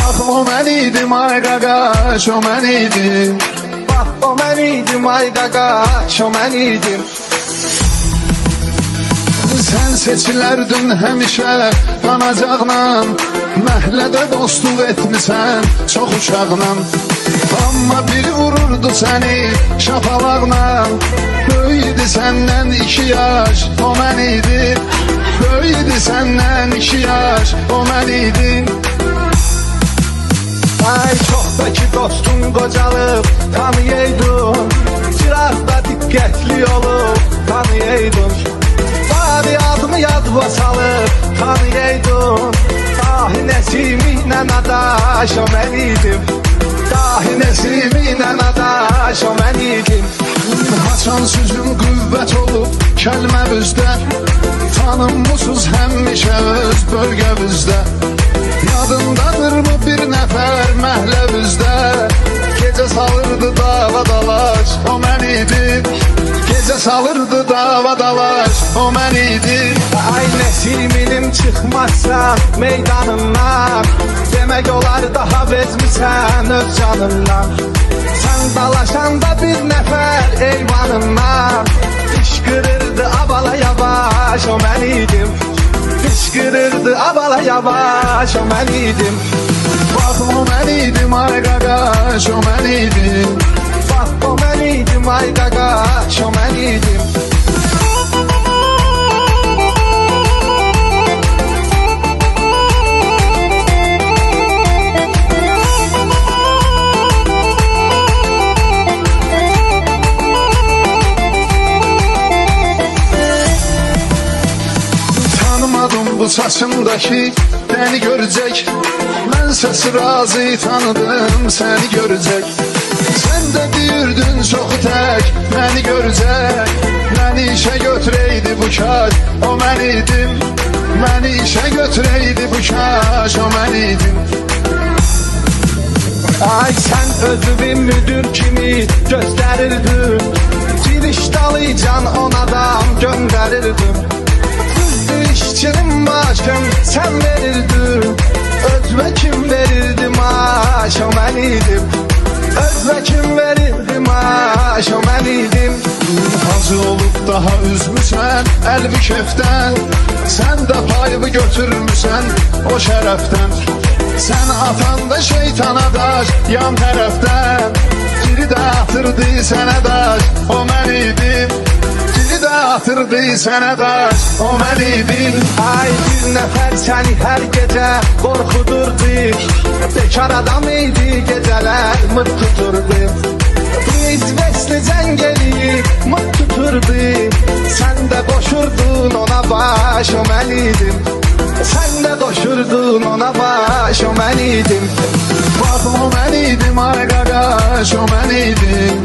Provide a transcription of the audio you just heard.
Bak o mən idim ay qaqaş, o mən idim. Bak o mən idim ay qaqaş, o mən idim. Sən seçilərdin həmişə qanacaqla, məhlədə dostluq etmisən çox uşaqla. Amma biri vururdu səni şapalaqla, böyüdü səndən 2 yaş, o mən idim. Böyüdü səndən 2 yaş, o mən idim. Ay çox da ki dostun qocalıb tanıyaydın, Çıraqda diqqətli olub tanıyaydın. Bari adımı yadıma salıb tanıyaydın. Dahi Nəsimi ilə adaş, o mən idim. Dahi Nəsimi ilə adaş, o mən idim. Haçan sözün qüvvət olub kəlməvizdə, tanınmısız həmişə öz bölgəvizdə. Yadındadırmı bir nəfər məhləvizdə, gecə salırdı dava dalaş, o mən idim. Gecə salırdı dava dalaş, o mən idim. Ay Nəsiminim çıxmazsan meydanından, demək olar daha vezmisən öz canından. Sən dalaşanda bir nəfər eyvanından, fışqırırdı abala yavaş, o mən idim. Fışqırırdı abala yavaş, o mən idim. Bak o mən idim ay qaqaş, o mən idim. Bak o mən idim ay qaqaş, o mən idim. Tanımadım bu saçımdaki beni görecek, mən səsi razı tanıdım səni görəcək. Sən də deyirdin çoxu tək məni görəcək, məni işə götürəydi bu kaş, o mən idim. Məni işə götürəydi bu kaş, o mən idim. Ay sən özünü müdür kimi göstərirdin, giriş dalıcan on adam göndərirdin. Düzdür işçinin maaşın sən verirdin, özvə kim verirdi maaş, o mən idim. Özvə kim verirdi maaş, o mən idim. Hazı olub daha üzmüsən əlbi kefdən, sən də payımı götürmüsən o şərəfdən. Sən atanda şeytana daş yan tərəfdən, biri də atırdı sənə daş, o mən idim. Biri də atırdı sənə daş, o mən idim. Ay bir nəfər səni hər gecə qorxudurdu, bekar adam idi gecələr mıt tuturdu. Biz vesli zəng eləyib mıt tuturdu, sən də qoşurdun ona baş, o mən idim. Sən də qoşurdun ona baş, o mən idim. Bak o mən idim ay qaqaş, o mən idim.